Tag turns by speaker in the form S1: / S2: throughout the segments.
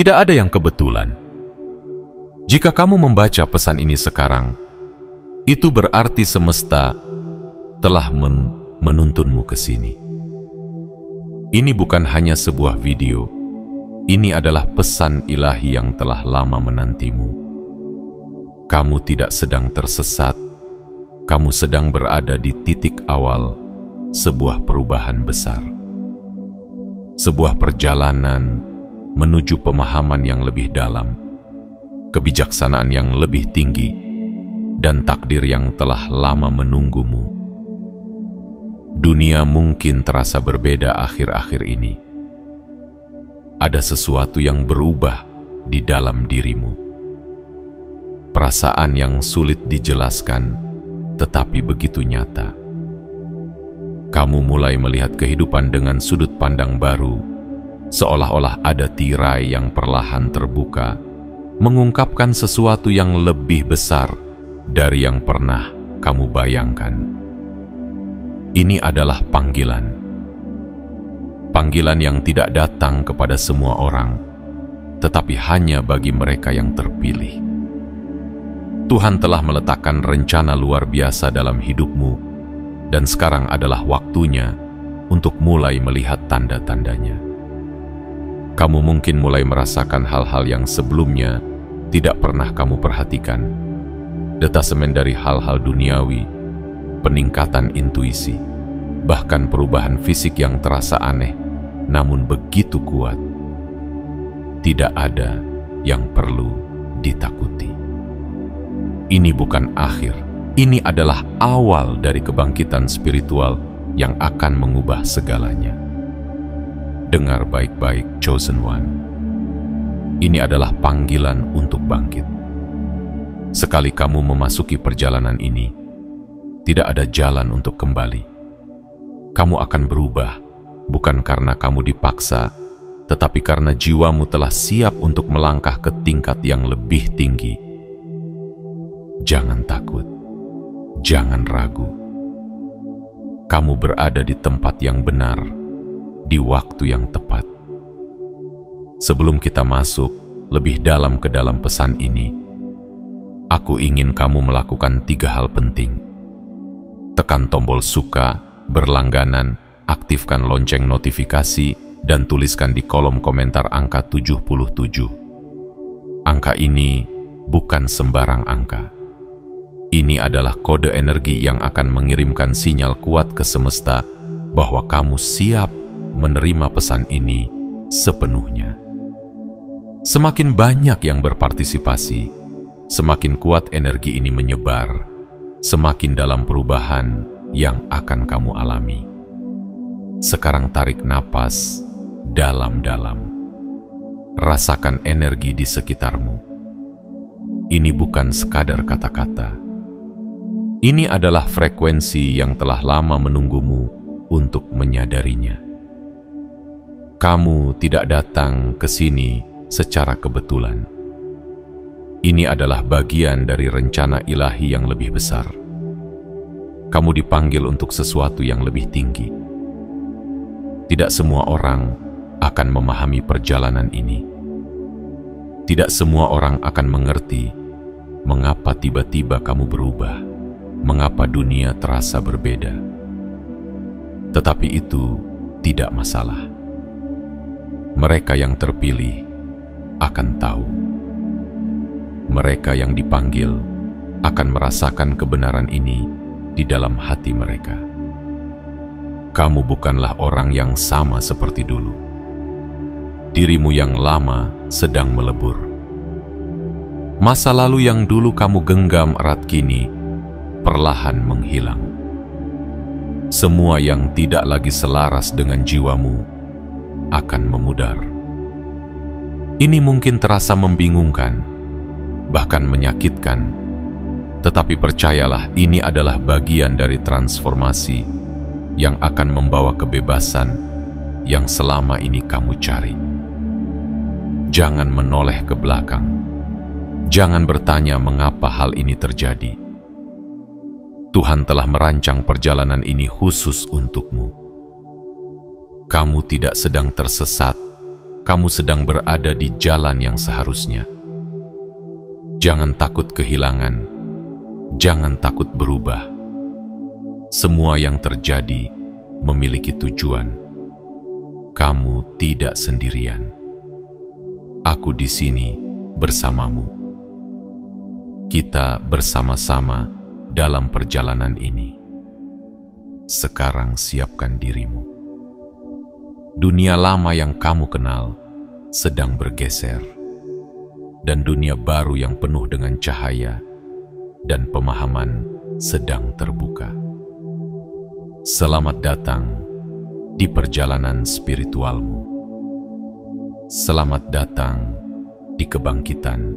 S1: Tidak ada yang kebetulan. Jika kamu membaca pesan ini sekarang, itu berarti semesta telah menuntunmu ke sini. Ini bukan hanya sebuah video, ini adalah pesan ilahi yang telah lama menantimu. Kamu tidak sedang tersesat, kamu sedang berada di titik awal sebuah perubahan besar. Sebuah perjalanan menuju pemahaman yang lebih dalam, kebijaksanaan yang lebih tinggi, dan takdir yang telah lama menunggumu. Dunia mungkin terasa berbeda akhir-akhir ini. Ada sesuatu yang berubah di dalam dirimu. Perasaan yang sulit dijelaskan, tetapi begitu nyata. Kamu mulai melihat kehidupan dengan sudut pandang baru, seolah-olah ada tirai yang perlahan terbuka, mengungkapkan sesuatu yang lebih besar dari yang pernah kamu bayangkan. Ini adalah panggilan. Panggilan yang tidak datang kepada semua orang, tetapi hanya bagi mereka yang terpilih. Tuhan telah meletakkan rencana luar biasa dalam hidupmu, dan sekarang adalah waktunya untuk mulai melihat tanda-tandanya. Kamu mungkin mulai merasakan hal-hal yang sebelumnya tidak pernah kamu perhatikan. Detasemen dari hal-hal duniawi, peningkatan intuisi, bahkan perubahan fisik yang terasa aneh, namun begitu kuat. Tidak ada yang perlu ditakuti. Ini bukan akhir, ini adalah awal dari kebangkitan spiritual yang akan mengubah segalanya. Dengar baik-baik, Chosen One. Ini adalah panggilan untuk bangkit. Sekali kamu memasuki perjalanan ini, tidak ada jalan untuk kembali. Kamu akan berubah, bukan karena kamu dipaksa, tetapi karena jiwamu telah siap untuk melangkah ke tingkat yang lebih tinggi. Jangan takut, jangan ragu. Kamu berada di tempat yang benar, di waktu yang tepat. Sebelum kita masuk lebih dalam ke dalam pesan ini, aku ingin kamu melakukan 3 hal penting. Tekan tombol suka, berlangganan, aktifkan lonceng notifikasi, dan tuliskan di kolom komentar angka 77. Angka ini bukan sembarang angka. Ini adalah kode energi yang akan mengirimkan sinyal kuat ke semesta bahwa kamu siap menerima pesan ini sepenuhnya. Semakin banyak yang berpartisipasi, semakin kuat energi ini menyebar, semakin dalam perubahan yang akan kamu alami. Sekarang tarik napas dalam-dalam. Rasakan energi di sekitarmu. Ini bukan sekadar kata-kata. Ini adalah frekuensi yang telah lama menunggumu untuk menyadarinya. Kamu tidak datang ke sini secara kebetulan. Ini adalah bagian dari rencana ilahi yang lebih besar. Kamu dipanggil untuk sesuatu yang lebih tinggi. Tidak semua orang akan memahami perjalanan ini. Tidak semua orang akan mengerti mengapa tiba-tiba kamu berubah, mengapa dunia terasa berbeda. Tetapi itu tidak masalah. Mereka yang terpilih akan tahu. Mereka yang dipanggil akan merasakan kebenaran ini di dalam hati mereka. Kamu bukanlah orang yang sama seperti dulu. Dirimu yang lama sedang melebur. Masa lalu yang dulu kamu genggam erat kini perlahan menghilang. Semua yang tidak lagi selaras dengan jiwamu akan memudar. Ini mungkin terasa membingungkan, bahkan menyakitkan, tetapi percayalah, ini adalah bagian dari transformasi yang akan membawa kebebasan yang selama ini kamu cari. Jangan menoleh ke belakang. Jangan bertanya mengapa hal ini terjadi. Tuhan telah merancang perjalanan ini khusus untukmu. Kamu tidak sedang tersesat, kamu sedang berada di jalan yang seharusnya. Jangan takut kehilangan, jangan takut berubah. Semua yang terjadi memiliki tujuan. Kamu tidak sendirian. Aku di sini bersamamu. Kita bersama-sama dalam perjalanan ini. Sekarang siapkan dirimu. Dunia lama yang kamu kenal sedang bergeser, dan dunia baru yang penuh dengan cahaya dan pemahaman sedang terbuka. Selamat datang di perjalanan spiritualmu. Selamat datang di kebangkitan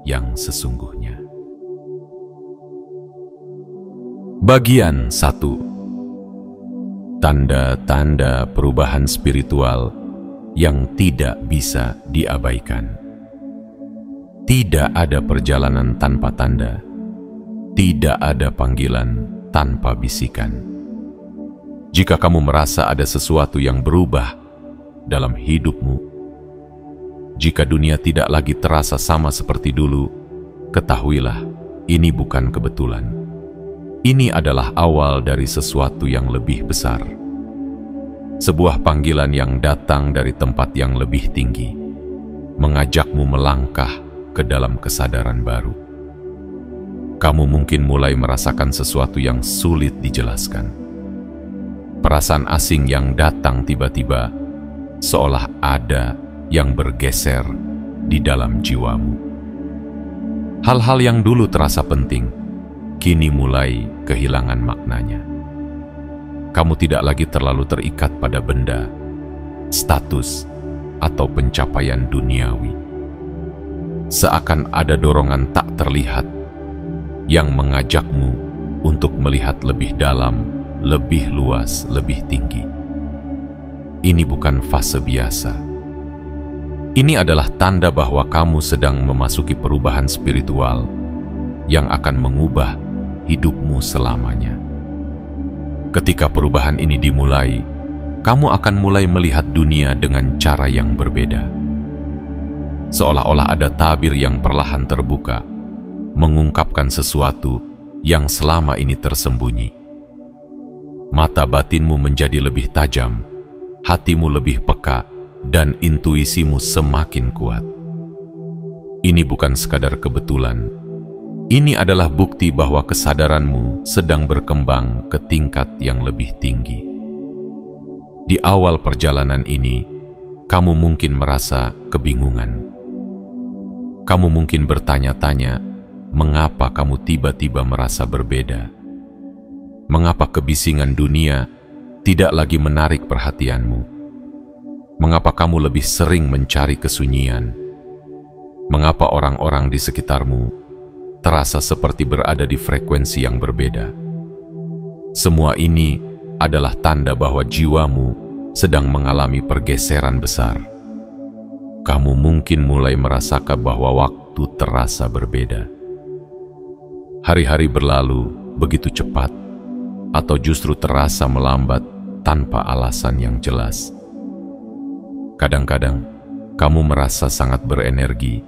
S1: yang sesungguhnya. Bagian 1. Tanda-tanda perubahan spiritual yang tidak bisa diabaikan. Tidak ada perjalanan tanpa tanda. Tidak ada panggilan tanpa bisikan. Jika kamu merasa ada sesuatu yang berubah dalam hidupmu, jika dunia tidak lagi terasa sama seperti dulu, ketahuilah ini bukan kebetulan. Ini adalah awal dari sesuatu yang lebih besar. Sebuah panggilan yang datang dari tempat yang lebih tinggi, mengajakmu melangkah ke dalam kesadaran baru. Kamu mungkin mulai merasakan sesuatu yang sulit dijelaskan. Perasaan asing yang datang tiba-tiba, seolah ada yang bergeser di dalam jiwamu. Hal-hal yang dulu terasa penting, kini mulai kehilangan maknanya. Kamu tidak lagi terlalu terikat pada benda, status, atau pencapaian duniawi. Seakan ada dorongan tak terlihat yang mengajakmu untuk melihat lebih dalam, lebih luas, lebih tinggi. Ini bukan fase biasa. Ini adalah tanda bahwa kamu sedang memasuki perubahan spiritual yang akan mengubah hidupmu selamanya. Ketika perubahan ini dimulai, kamu akan mulai melihat dunia dengan cara yang berbeda. Seolah-olah ada tabir yang perlahan terbuka, mengungkapkan sesuatu yang selama ini tersembunyi. Mata batinmu menjadi lebih tajam, hatimu lebih peka, dan intuisimu semakin kuat. Ini bukan sekadar kebetulan. Ini adalah bukti bahwa kesadaranmu sedang berkembang ke tingkat yang lebih tinggi. Di awal perjalanan ini, kamu mungkin merasa kebingungan. Kamu mungkin bertanya-tanya, mengapa kamu tiba-tiba merasa berbeda? Mengapa kebisingan dunia tidak lagi menarik perhatianmu? Mengapa kamu lebih sering mencari kesunyian? Mengapa orang-orang di sekitarmu terasa seperti berada di frekuensi yang berbeda? Semua ini adalah tanda bahwa jiwamu sedang mengalami pergeseran besar. Kamu mungkin mulai merasakan bahwa waktu terasa berbeda. Hari-hari berlalu begitu cepat, atau justru terasa melambat tanpa alasan yang jelas. Kadang-kadang, kamu merasa sangat berenergi,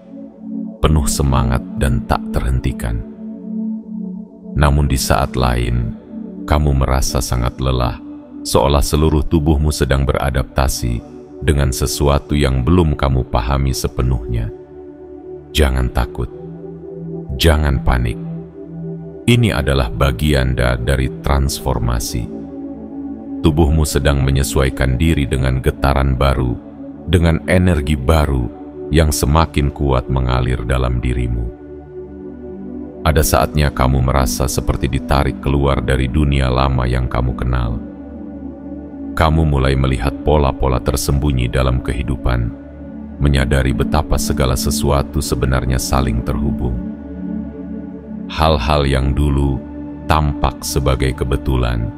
S1: penuh semangat dan tak terhentikan. Namun di saat lain, kamu merasa sangat lelah, seolah seluruh tubuhmu sedang beradaptasi dengan sesuatu yang belum kamu pahami sepenuhnya. Jangan takut, jangan panik. Ini adalah bagian dari transformasi. Tubuhmu sedang menyesuaikan diri dengan getaran baru, dengan energi baru yang semakin kuat mengalir dalam dirimu. Ada saatnya kamu merasa seperti ditarik keluar dari dunia lama yang kamu kenal. Kamu mulai melihat pola-pola tersembunyi dalam kehidupan, menyadari betapa segala sesuatu sebenarnya saling terhubung. Hal-hal yang dulu tampak sebagai kebetulan,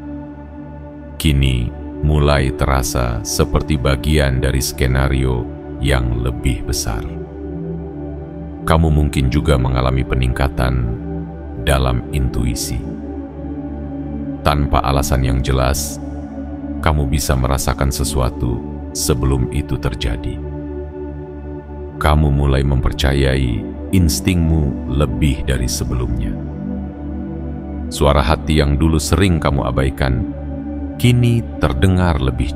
S1: kini mulai terasa seperti bagian dari skenario yang lebih besar. Kamu mungkin juga mengalami peningkatan dalam intuisi. Tanpa alasan yang jelas, kamu bisa merasakan sesuatu sebelum itu terjadi. kamu mulai mempercayai instingmu lebih dari sebelumnya. Suara hati yang dulu sering kamu abaikan, kini terdengar lebih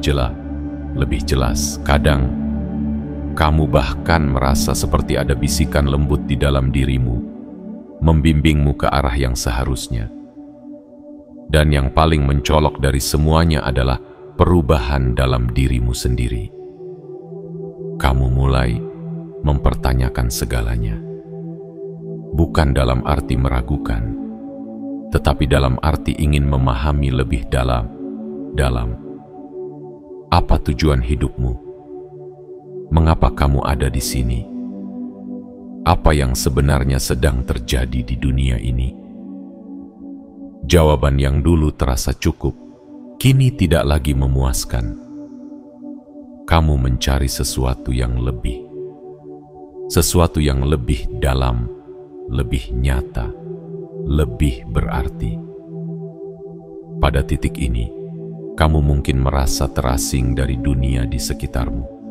S1: jelas. Kadang, kamu bahkan merasa seperti ada bisikan lembut di dalam dirimu, membimbingmu ke arah yang seharusnya. Dan yang paling mencolok dari semuanya adalah perubahan dalam dirimu sendiri. Kamu mulai mempertanyakan segalanya. Bukan dalam arti meragukan, tetapi dalam arti ingin memahami lebih dalam. Apa tujuan hidupmu? Mengapa kamu ada di sini? Apa yang sebenarnya sedang terjadi di dunia ini? Jawaban yang dulu terasa cukup, kini tidak lagi memuaskan. Kamu mencari sesuatu yang lebih. Sesuatu yang lebih dalam, lebih nyata, lebih berarti. Pada titik ini, kamu mungkin merasa terasing dari dunia di sekitarmu.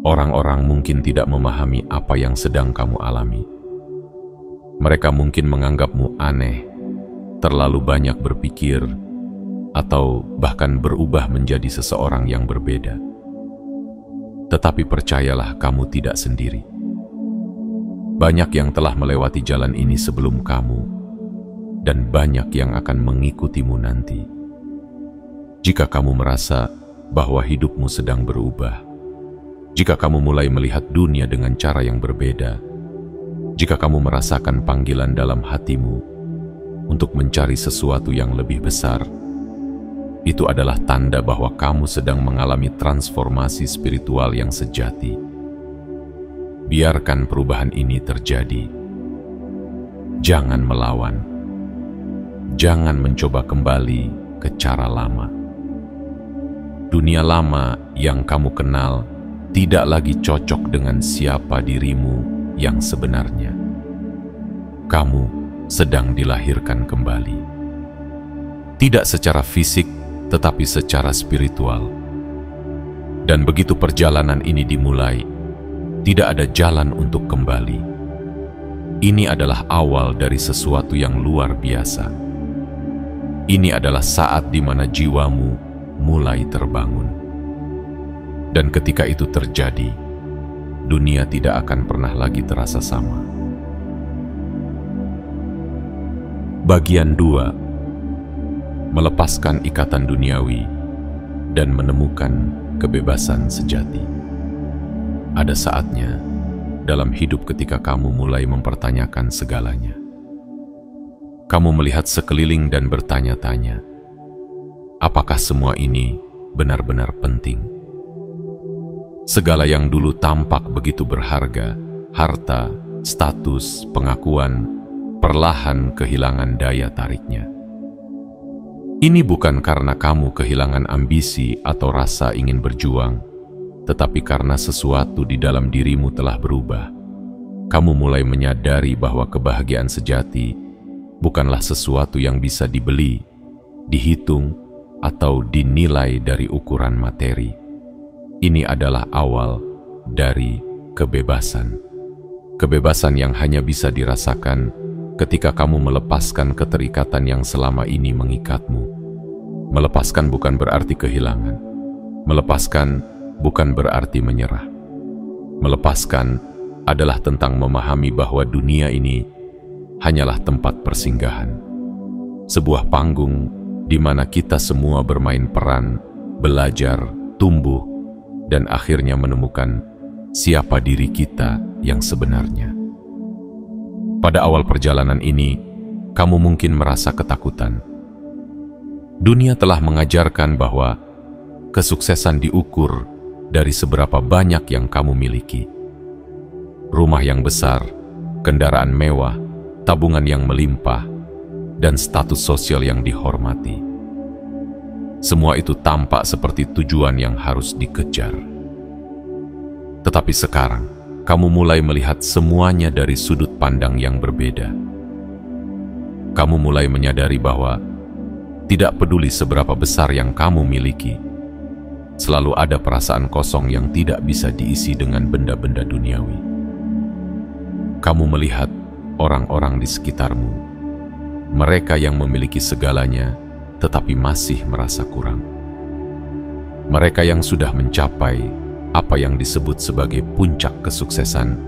S1: Orang-orang mungkin tidak memahami apa yang sedang kamu alami. Mereka mungkin menganggapmu aneh, terlalu banyak berpikir, atau bahkan berubah menjadi seseorang yang berbeda. Tetapi percayalah, kamu tidak sendiri. Banyak yang telah melewati jalan ini sebelum kamu, dan banyak yang akan mengikutimu nanti. Jika kamu merasa bahwa hidupmu sedang berubah, jika kamu mulai melihat dunia dengan cara yang berbeda, jika kamu merasakan panggilan dalam hatimu untuk mencari sesuatu yang lebih besar, itu adalah tanda bahwa kamu sedang mengalami transformasi spiritual yang sejati. Biarkan perubahan ini terjadi. Jangan melawan. Jangan mencoba kembali ke cara lama. Dunia lama yang kamu kenal tidak lagi cocok dengan siapa dirimu yang sebenarnya. Kamu sedang dilahirkan kembali. Tidak secara fisik, tetapi secara spiritual. Dan begitu perjalanan ini dimulai, tidak ada jalan untuk kembali. Ini adalah awal dari sesuatu yang luar biasa. Ini adalah saat di mana jiwamu mulai terbangun. Dan ketika itu terjadi, dunia tidak akan pernah lagi terasa sama. Bagian 2. Melepaskan ikatan duniawi dan menemukan kebebasan sejati. Ada saatnya dalam hidup ketika kamu mulai mempertanyakan segalanya. Kamu melihat sekeliling dan bertanya-tanya, apakah semua ini benar-benar penting? Segala yang dulu tampak begitu berharga, harta, status, pengakuan, perlahan kehilangan daya tariknya. Ini bukan karena kamu kehilangan ambisi atau rasa ingin berjuang, tetapi karena sesuatu di dalam dirimu telah berubah. Kamu mulai menyadari bahwa kebahagiaan sejati bukanlah sesuatu yang bisa dibeli, dihitung, atau dinilai dari ukuran materi. Ini adalah awal dari kebebasan. Kebebasan yang hanya bisa dirasakan ketika kamu melepaskan keterikatan yang selama ini mengikatmu. Melepaskan bukan berarti kehilangan. Melepaskan bukan berarti menyerah. Melepaskan adalah tentang memahami bahwa dunia ini hanyalah tempat persinggahan. Sebuah panggung di mana kita semua bermain peran, belajar, tumbuh, dan akhirnya menemukan siapa diri kita yang sebenarnya. Pada awal perjalanan ini, kamu mungkin merasa ketakutan. Dunia telah mengajarkan bahwa kesuksesan diukur dari seberapa banyak yang kamu miliki. Rumah yang besar, kendaraan mewah, tabungan yang melimpah, dan status sosial yang dihormati. Semua itu tampak seperti tujuan yang harus dikejar. Tetapi sekarang, kamu mulai melihat semuanya dari sudut pandang yang berbeda. Kamu mulai menyadari bahwa tidak peduli seberapa besar yang kamu miliki, selalu ada perasaan kosong yang tidak bisa diisi dengan benda-benda duniawi. Kamu melihat orang-orang di sekitarmu, mereka yang memiliki segalanya tetapi masih merasa kurang. Mereka yang sudah mencapai apa yang disebut sebagai puncak kesuksesan,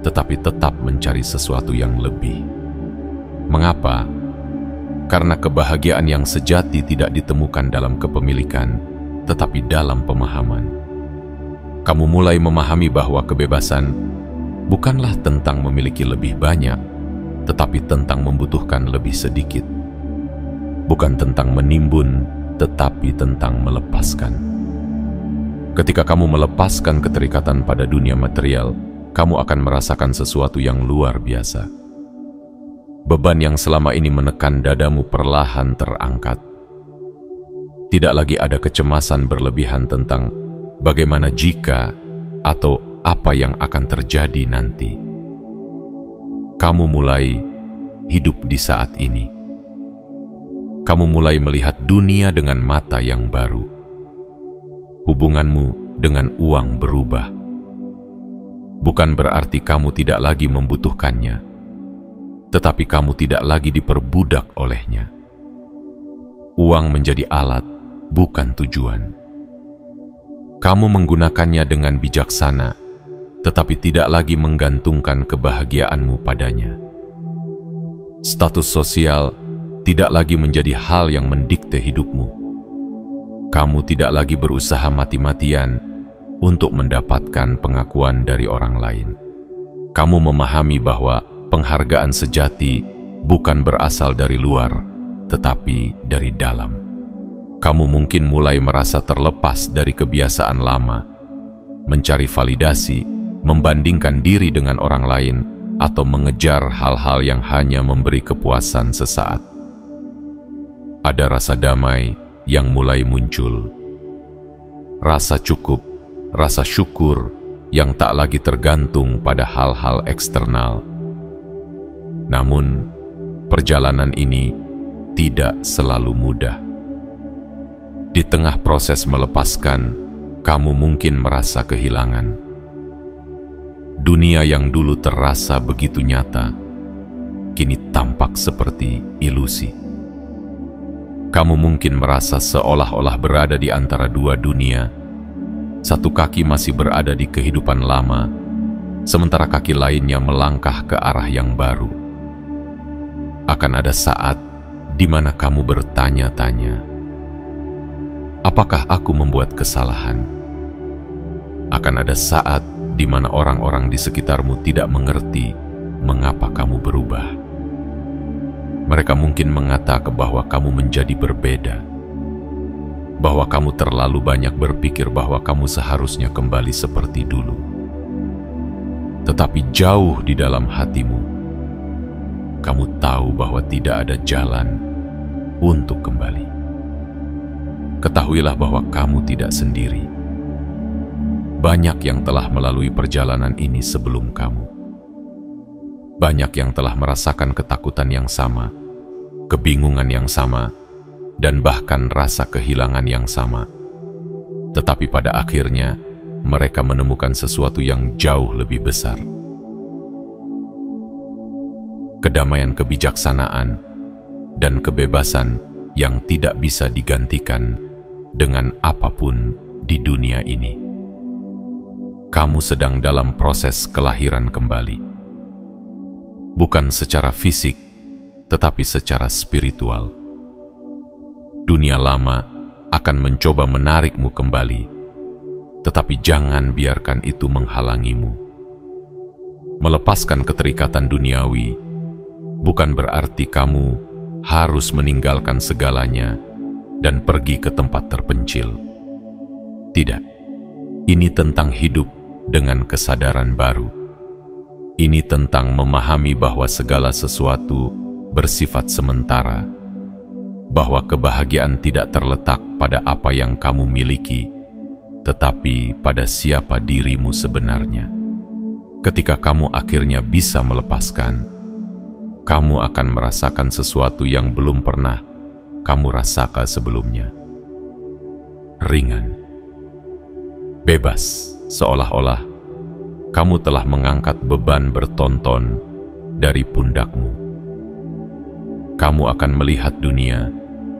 S1: tetapi tetap mencari sesuatu yang lebih. Mengapa? Karena kebahagiaan yang sejati tidak ditemukan dalam kepemilikan, tetapi dalam pemahaman. Kamu mulai memahami bahwa kebebasan bukanlah tentang memiliki lebih banyak, tetapi tentang membutuhkan lebih sedikit. Bukan tentang menimbun, tetapi tentang melepaskan. Ketika kamu melepaskan keterikatan pada dunia material, kamu akan merasakan sesuatu yang luar biasa. Beban yang selama ini menekan dadamu perlahan terangkat. Tidak lagi ada kecemasan berlebihan tentang bagaimana jika atau apa yang akan terjadi nanti. Kamu mulai hidup di saat ini. Kamu mulai melihat dunia dengan mata yang baru. Hubunganmu dengan uang berubah. Bukan berarti kamu tidak lagi membutuhkannya, tetapi kamu tidak lagi diperbudak olehnya. Uang menjadi alat, bukan tujuan. Kamu menggunakannya dengan bijaksana, tetapi tidak lagi menggantungkan kebahagiaanmu padanya. Status sosial tidak lagi menjadi hal yang mendikte hidupmu. Kamu tidak lagi berusaha mati-matian untuk mendapatkan pengakuan dari orang lain. Kamu memahami bahwa penghargaan sejati bukan berasal dari luar, tetapi dari dalam. Kamu mungkin mulai merasa terlepas dari kebiasaan lama, mencari validasi, membandingkan diri dengan orang lain, atau mengejar hal-hal yang hanya memberi kepuasan sesaat. Ada rasa damai yang mulai muncul. Rasa cukup, rasa syukur yang tak lagi tergantung pada hal-hal eksternal. Namun, perjalanan ini tidak selalu mudah. Di tengah proses melepaskan, kamu mungkin merasa kehilangan. Dunia yang dulu terasa begitu nyata, kini tampak seperti ilusi. Kamu mungkin merasa seolah-olah berada di antara dua dunia. Satu kaki masih berada di kehidupan lama, sementara kaki lainnya melangkah ke arah yang baru. Akan ada saat di mana kamu bertanya-tanya, apakah aku membuat kesalahan? Akan ada saat di mana orang-orang di sekitarmu tidak mengerti mengapa kamu berubah. Mereka mungkin mengatakan bahwa kamu menjadi berbeda, bahwa kamu terlalu banyak berpikir bahwa kamu seharusnya kembali seperti dulu. Tetapi jauh di dalam hatimu, kamu tahu bahwa tidak ada jalan untuk kembali. Ketahuilah bahwa kamu tidak sendiri. Banyak yang telah melalui perjalanan ini sebelum kamu. Banyak yang telah merasakan ketakutan yang sama, kebingungan yang sama, dan bahkan rasa kehilangan yang sama. Tetapi pada akhirnya, mereka menemukan sesuatu yang jauh lebih besar. Kedamaian kebijaksanaan dan kebebasan yang tidak bisa digantikan dengan apapun di dunia ini. Kamu sedang dalam proses kelahiran kembali. Bukan secara fisik, tetapi secara spiritual. Dunia lama akan mencoba menarikmu kembali, tetapi jangan biarkan itu menghalangimu. Melepaskan keterikatan duniawi bukan berarti kamu harus meninggalkan segalanya dan pergi ke tempat terpencil. Tidak, ini tentang hidup dengan kesadaran baru. Ini tentang memahami bahwa segala sesuatu bersifat sementara, bahwa kebahagiaan tidak terletak pada apa yang kamu miliki, tetapi pada siapa dirimu sebenarnya. Ketika kamu akhirnya bisa melepaskan, kamu akan merasakan sesuatu yang belum pernah kamu rasakan sebelumnya. Ringan. bebas, seolah-olah kamu telah mengangkat beban bertonton dari pundakmu. Kamu akan melihat dunia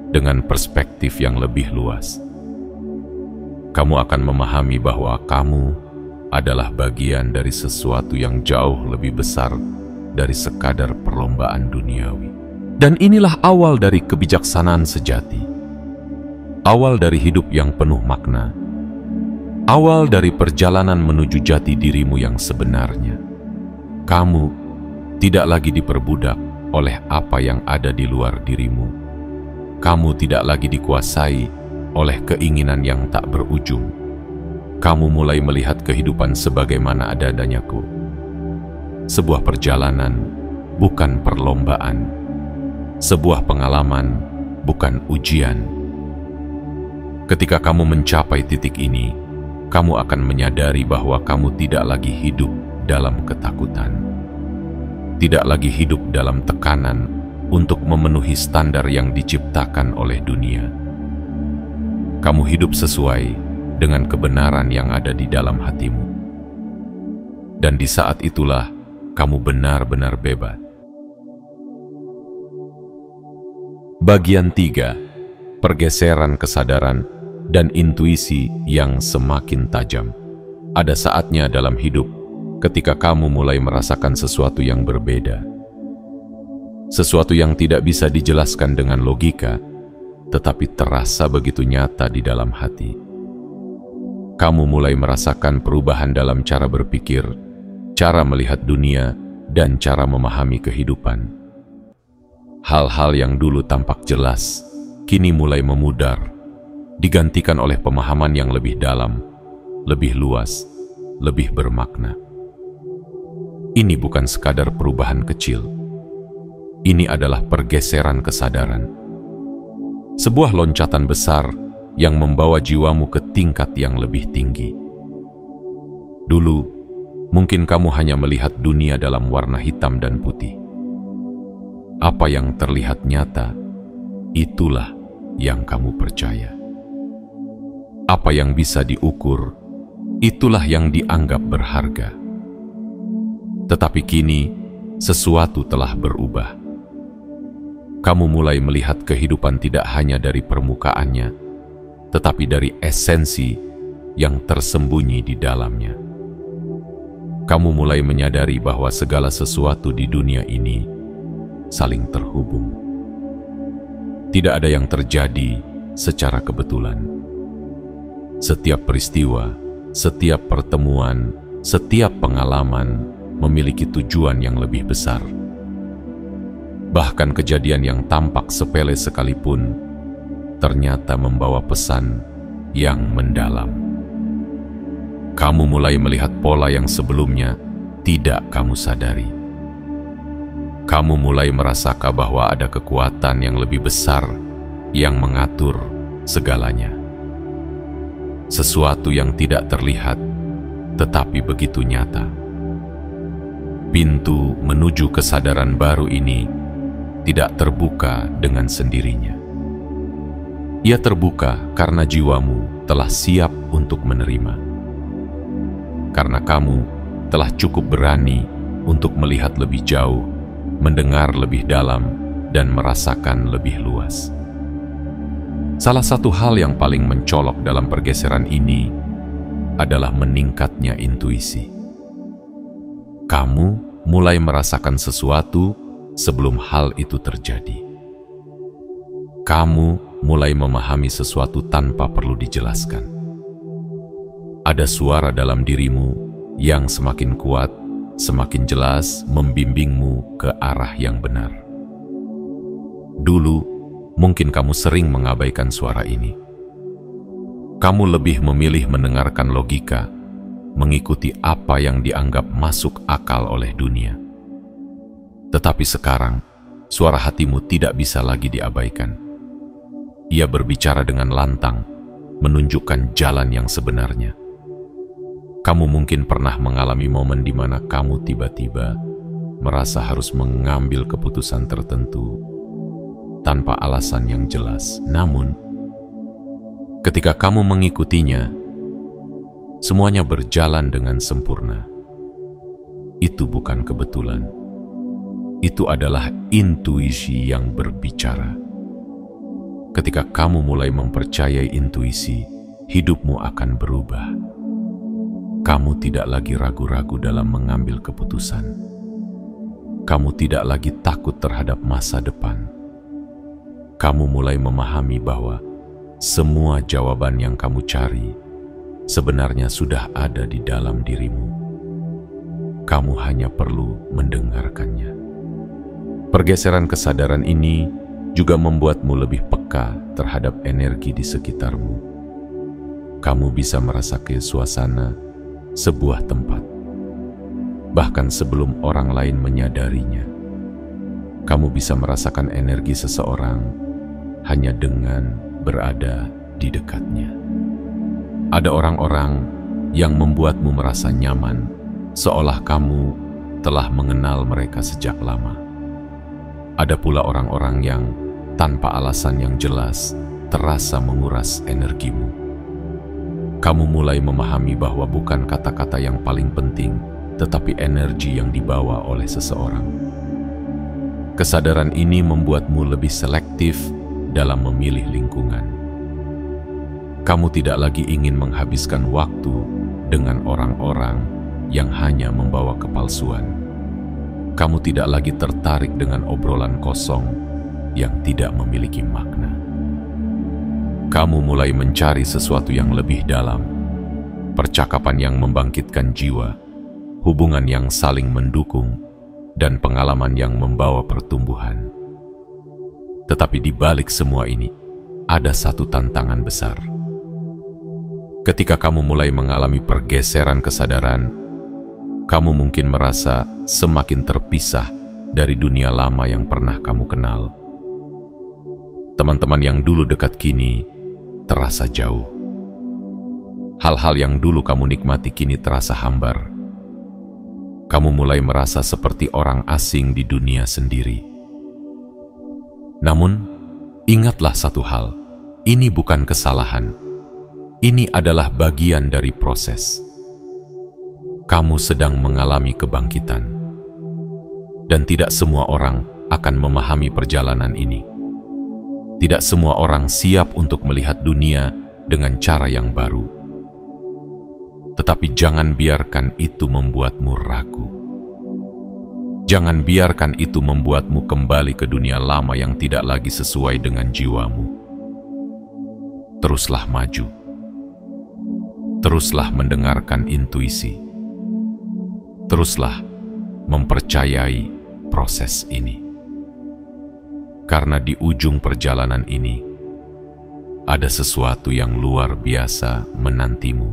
S1: dengan perspektif yang lebih luas. Kamu akan memahami bahwa kamu adalah bagian dari sesuatu yang jauh lebih besar dari sekadar perlombaan duniawi. Dan inilah awal dari kebijaksanaan sejati. Awal dari hidup yang penuh makna. Awal dari perjalanan menuju jati dirimu yang sebenarnya. Kamu tidak lagi diperbudak oleh apa yang ada di luar dirimu. Kamu tidak lagi dikuasai oleh keinginan yang tak berujung. Kamu mulai melihat kehidupan sebagaimana adanya-ku. Sebuah perjalanan, bukan perlombaan. Sebuah pengalaman, bukan ujian. Ketika kamu mencapai titik ini, kamu akan menyadari bahwa kamu tidak lagi hidup dalam ketakutan. Tidak lagi hidup dalam tekanan untuk memenuhi standar yang diciptakan oleh dunia. Kamu hidup sesuai dengan kebenaran yang ada di dalam hatimu. Dan di saat itulah kamu benar-benar bebas. Bagian 3. Pergeseran kesadaran dan intuisi yang semakin tajam. Ada saatnya dalam hidup ketika kamu mulai merasakan sesuatu yang berbeda. Sesuatu yang tidak bisa dijelaskan dengan logika, tetapi terasa begitu nyata di dalam hati. Kamu mulai merasakan perubahan dalam cara berpikir, cara melihat dunia, dan cara memahami kehidupan. Hal-hal yang dulu tampak jelas, kini mulai memudar, digantikan oleh pemahaman yang lebih dalam, lebih luas, lebih bermakna. Ini bukan sekadar perubahan kecil. Ini adalah pergeseran kesadaran. Sebuah loncatan besar yang membawa jiwamu ke tingkat yang lebih tinggi. Dulu, mungkin kamu hanya melihat dunia dalam warna hitam dan putih. Apa yang terlihat nyata, itulah yang kamu percaya. Apa yang bisa diukur, itulah yang dianggap berharga. Tetapi kini, sesuatu telah berubah. Kamu mulai melihat kehidupan tidak hanya dari permukaannya, tetapi dari esensi yang tersembunyi di dalamnya. Kamu mulai menyadari bahwa segala sesuatu di dunia ini saling terhubung. Tidak ada yang terjadi secara kebetulan. Setiap peristiwa, setiap pertemuan, setiap pengalaman memiliki tujuan yang lebih besar. Bahkan kejadian yang tampak sepele sekalipun ternyata membawa pesan yang mendalam. Kamu mulai melihat pola yang sebelumnya tidak kamu sadari. Kamu mulai merasakan bahwa ada kekuatan yang lebih besar yang mengatur segalanya. Sesuatu yang tidak terlihat, tetapi begitu nyata. Pintu menuju kesadaran baru ini tidak terbuka dengan sendirinya. Ia terbuka karena jiwamu telah siap untuk menerima. Karena kamu telah cukup berani untuk melihat lebih jauh, mendengar lebih dalam, dan merasakan lebih luas. Salah satu hal yang paling mencolok dalam pergeseran ini adalah meningkatnya intuisi. Kamu mulai merasakan sesuatu sebelum hal itu terjadi. Kamu mulai memahami sesuatu tanpa perlu dijelaskan. Ada suara dalam dirimu yang semakin kuat, semakin jelas membimbingmu ke arah yang benar. Dulu, mungkin kamu sering mengabaikan suara ini. Kamu lebih memilih mendengarkan logika, mengikuti apa yang dianggap masuk akal oleh dunia. Tetapi sekarang, suara hatimu tidak bisa lagi diabaikan. Ia berbicara dengan lantang, menunjukkan jalan yang sebenarnya. Kamu mungkin pernah mengalami momen di mana kamu tiba-tiba merasa harus mengambil keputusan tertentu tanpa alasan yang jelas. Namun, ketika kamu mengikutinya, semuanya berjalan dengan sempurna. Itu bukan kebetulan. Itu adalah intuisi yang berbicara. Ketika kamu mulai mempercayai intuisi, hidupmu akan berubah. Kamu tidak lagi ragu-ragu dalam mengambil keputusan. Kamu tidak lagi takut terhadap masa depan. Kamu mulai memahami bahwa semua jawaban yang kamu cari sebenarnya sudah ada di dalam dirimu. Kamu hanya perlu mendengarkannya. Pergeseran kesadaran ini juga membuatmu lebih peka terhadap energi di sekitarmu. Kamu bisa merasakan suasana sebuah tempat, bahkan sebelum orang lain menyadarinya. Kamu bisa merasakan energi seseorang hanya dengan berada di dekatnya. Ada orang-orang yang membuatmu merasa nyaman, seolah kamu telah mengenal mereka sejak lama. Ada pula orang-orang yang tanpa alasan yang jelas terasa menguras energimu. Kamu mulai memahami bahwa bukan kata-kata yang paling penting, tetapi energi yang dibawa oleh seseorang. Kesadaran ini membuatmu lebih selektif dalam memilih lingkungan. Kamu tidak lagi ingin menghabiskan waktu dengan orang-orang yang hanya membawa kepalsuan. Kamu tidak lagi tertarik dengan obrolan kosong yang tidak memiliki makna. Kamu mulai mencari sesuatu yang lebih dalam, percakapan yang membangkitkan jiwa, hubungan yang saling mendukung, dan pengalaman yang membawa pertumbuhan. Tetapi di balik semua ini, ada satu tantangan besar. Ketika kamu mulai mengalami pergeseran kesadaran, kamu mungkin merasa semakin terpisah dari dunia lama yang pernah kamu kenal. Teman-teman yang dulu dekat kini terasa jauh. Hal-hal yang dulu kamu nikmati kini terasa hambar. Kamu mulai merasa seperti orang asing di dunia sendiri. Namun, ingatlah satu hal, ini bukan kesalahan. Ini adalah bagian dari proses. Kamu sedang mengalami kebangkitan, dan tidak semua orang akan memahami perjalanan ini. Tidak semua orang siap untuk melihat dunia dengan cara yang baru. Tetapi jangan biarkan itu membuatmu ragu. Jangan biarkan itu membuatmu kembali ke dunia lama yang tidak lagi sesuai dengan jiwamu. Teruslah maju. Teruslah mendengarkan intuisi. Teruslah mempercayai proses ini. Karena di ujung perjalanan ini, ada sesuatu yang luar biasa menantimu.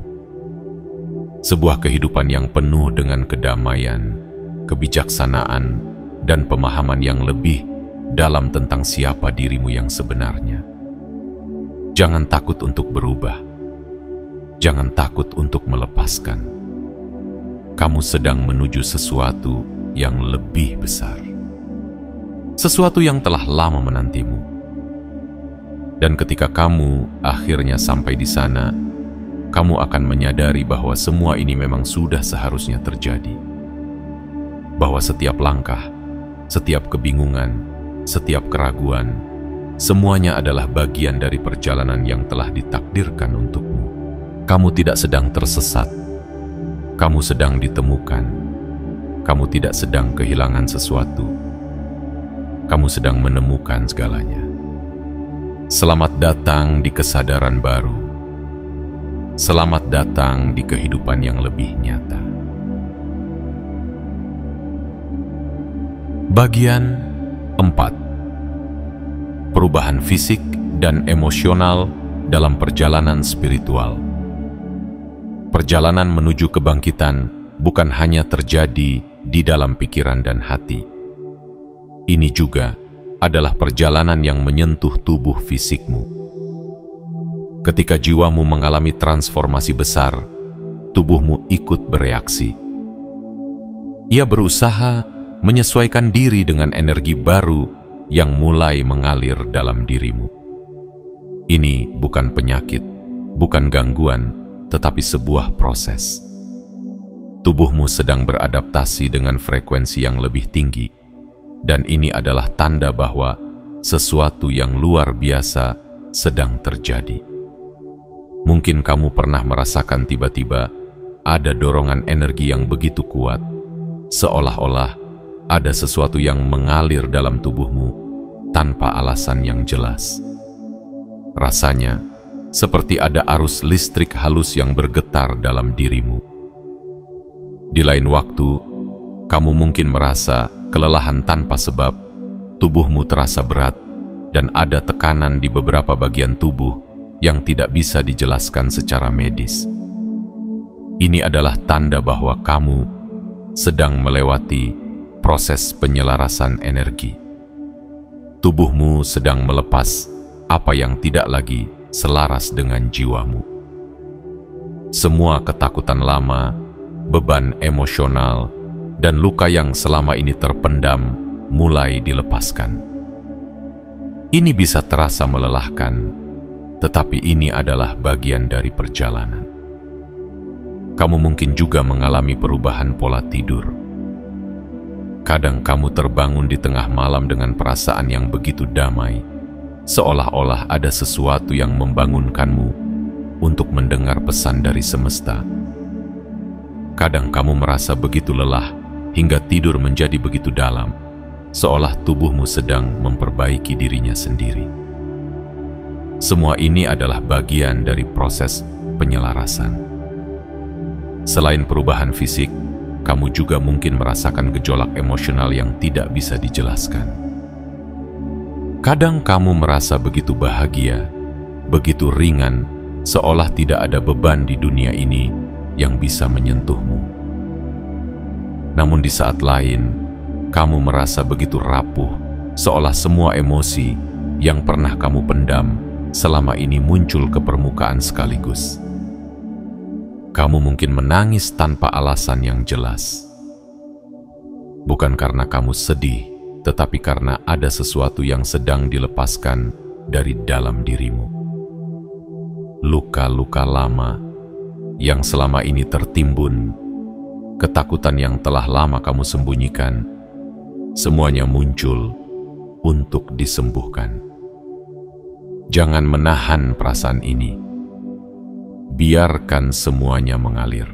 S1: Sebuah kehidupan yang penuh dengan kedamaian, kebijaksanaan, dan pemahaman yang lebih dalam tentang siapa dirimu yang sebenarnya. Jangan takut untuk berubah. Jangan takut untuk melepaskan. Kamu sedang menuju sesuatu yang lebih besar. Sesuatu yang telah lama menantimu. Dan ketika kamu akhirnya sampai di sana, kamu akan menyadari bahwa semua ini memang sudah seharusnya terjadi. Bahwa setiap langkah, setiap kebingungan, setiap keraguan, semuanya adalah bagian dari perjalanan yang telah ditakdirkan untukmu. Kamu tidak sedang tersesat. Kamu sedang ditemukan. Kamu tidak sedang kehilangan sesuatu. Kamu sedang menemukan segalanya. Selamat datang di kesadaran baru. Selamat datang di kehidupan yang lebih nyata. Bagian 4. Perubahan fisik dan emosional dalam perjalanan spiritual. Perjalanan menuju kebangkitan bukan hanya terjadi di dalam pikiran dan hati. Ini juga adalah perjalanan yang menyentuh tubuh fisikmu. Ketika jiwamu mengalami transformasi besar, tubuhmu ikut bereaksi. Ia berusaha menyesuaikan diri dengan energi baru yang mulai mengalir dalam dirimu. Ini bukan penyakit, bukan gangguan, tetapi sebuah proses. Tubuhmu sedang beradaptasi dengan frekuensi yang lebih tinggi, dan ini adalah tanda bahwa sesuatu yang luar biasa sedang terjadi. Mungkin kamu pernah merasakan tiba-tiba ada dorongan energi yang begitu kuat, seolah-olah ada sesuatu yang mengalir dalam tubuhmu tanpa alasan yang jelas. Rasanya seperti ada arus listrik halus yang bergetar dalam dirimu. Di lain waktu, kamu mungkin merasa kelelahan tanpa sebab, tubuhmu terasa berat, dan ada tekanan di beberapa bagian tubuh yang tidak bisa dijelaskan secara medis. Ini adalah tanda bahwa kamu sedang melewati proses penyelarasan energi. Tubuhmu sedang melepas apa yang tidak lagi selaras dengan jiwamu. Semua ketakutan lama, beban emosional, dan luka yang selama ini terpendam mulai dilepaskan. Ini bisa terasa melelahkan, tetapi ini adalah bagian dari perjalanan. Kamu mungkin juga mengalami perubahan pola tidur. Kadang kamu terbangun di tengah malam dengan perasaan yang begitu damai, seolah-olah ada sesuatu yang membangunkanmu untuk mendengar pesan dari semesta. Kadang kamu merasa begitu lelah hingga tidur menjadi begitu dalam, seolah tubuhmu sedang memperbaiki dirinya sendiri. Semua ini adalah bagian dari proses penyelarasan. Selain perubahan fisik, kamu juga mungkin merasakan gejolak emosional yang tidak bisa dijelaskan. Kadang kamu merasa begitu bahagia, begitu ringan, seolah tidak ada beban di dunia ini yang bisa menyentuhmu. Namun di saat lain, kamu merasa begitu rapuh, seolah semua emosi yang pernah kamu pendam selama ini muncul ke permukaan sekaligus. Kamu mungkin menangis tanpa alasan yang jelas. Bukan karena kamu sedih, tetapi karena ada sesuatu yang sedang dilepaskan dari dalam dirimu. Luka-luka lama yang selama ini tertimbun, ketakutan yang telah lama kamu sembunyikan, semuanya muncul untuk disembuhkan. Jangan menahan perasaan ini. Biarkan semuanya mengalir.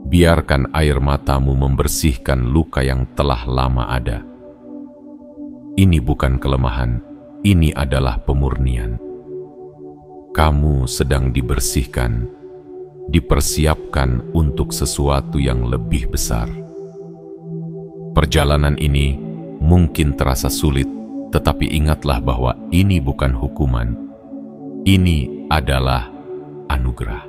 S1: Biarkan air matamu membersihkan luka yang telah lama ada. Ini bukan kelemahan, ini adalah pemurnian. Kamu sedang dibersihkan, dipersiapkan untuk sesuatu yang lebih besar. Perjalanan ini mungkin terasa sulit, tetapi ingatlah bahwa ini bukan hukuman. Ini adalah anugerah.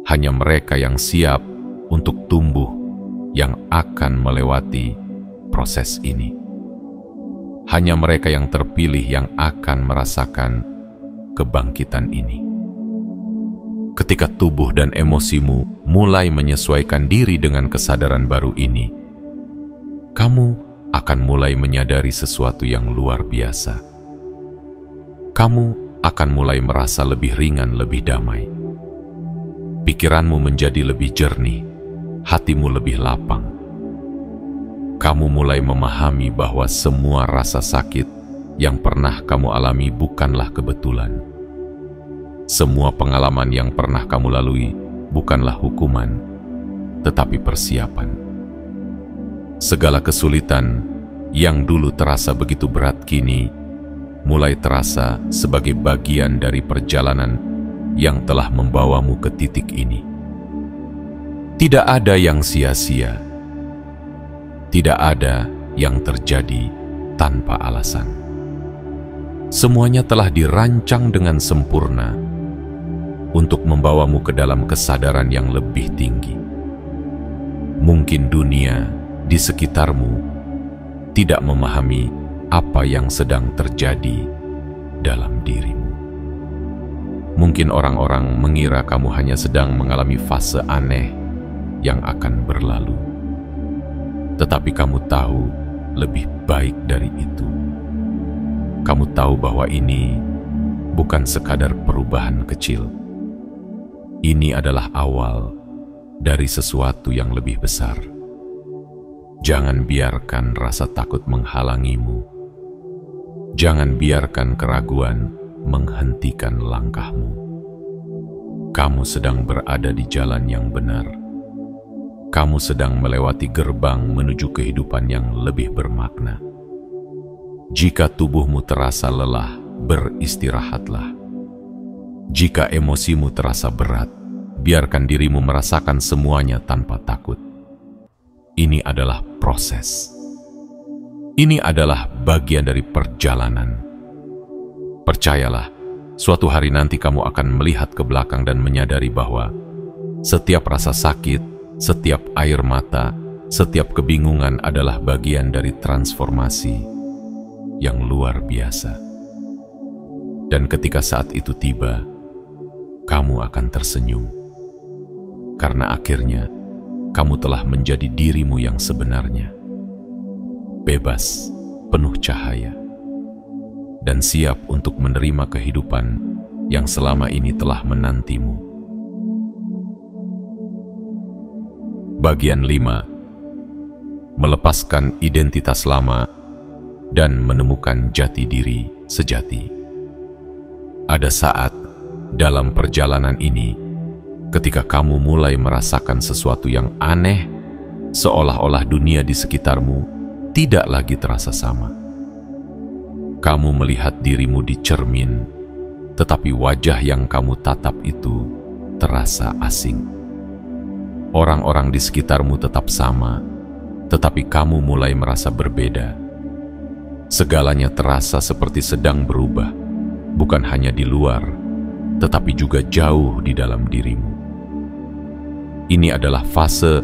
S1: Hanya mereka yang siap untuk tumbuh yang akan melewati proses ini. Hanya mereka yang terpilih yang akan merasakan kebangkitan ini. Ketika tubuh dan emosimu mulai menyesuaikan diri dengan kesadaran baru ini, kamu akan mulai menyadari sesuatu yang luar biasa. Kamu akan mulai merasa lebih ringan, lebih damai. Pikiranmu menjadi lebih jernih, hatimu lebih lapang. Kamu mulai memahami bahwa semua rasa sakit yang pernah kamu alami bukanlah kebetulan. Semua pengalaman yang pernah kamu lalui bukanlah hukuman, tetapi persiapan. Segala kesulitan yang dulu terasa begitu berat kini mulai terasa sebagai bagian dari perjalanan yang telah membawamu ke titik ini. Tidak ada yang sia-sia. Tidak ada yang terjadi tanpa alasan. Semuanya telah dirancang dengan sempurna untuk membawamu ke dalam kesadaran yang lebih tinggi. Mungkin dunia di sekitarmu tidak memahami apa yang sedang terjadi dalam dirimu. Mungkin orang-orang mengira kamu hanya sedang mengalami fase aneh yang akan berlalu. Tetapi kamu tahu lebih baik dari itu. Kamu tahu bahwa ini bukan sekadar perubahan kecil. Ini adalah awal dari sesuatu yang lebih besar. Jangan biarkan rasa takut menghalangimu. Jangan biarkan keraguan menghentikan langkahmu. Kamu sedang berada di jalan yang benar. Kamu sedang melewati gerbang menuju kehidupan yang lebih bermakna. Jika tubuhmu terasa lelah, beristirahatlah. Jika emosimu terasa berat, biarkan dirimu merasakan semuanya tanpa takut. Ini adalah proses. Ini adalah bagian dari perjalanan. Percayalah, suatu hari nanti kamu akan melihat ke belakang dan menyadari bahwa setiap rasa sakit, setiap air mata, setiap kebingungan adalah bagian dari transformasi yang luar biasa. Dan ketika saat itu tiba, kamu akan tersenyum. Karena akhirnya, kamu telah menjadi dirimu yang sebenarnya. Bebas, penuh cahaya, dan siap untuk menerima kehidupan yang selama ini telah menantimu. Bagian 5. Melepaskan identitas lama dan menemukan jati diri sejati. Ada saat dalam perjalanan ini, ketika kamu mulai merasakan sesuatu yang aneh, seolah-olah dunia di sekitarmu tidak lagi terasa sama. Kamu melihat dirimu di cermin, tetapi wajah yang kamu tatap itu terasa asing. Orang-orang di sekitarmu tetap sama, tetapi kamu mulai merasa berbeda. Segalanya terasa seperti sedang berubah, bukan hanya di luar, tetapi juga jauh di dalam dirimu. Ini adalah fase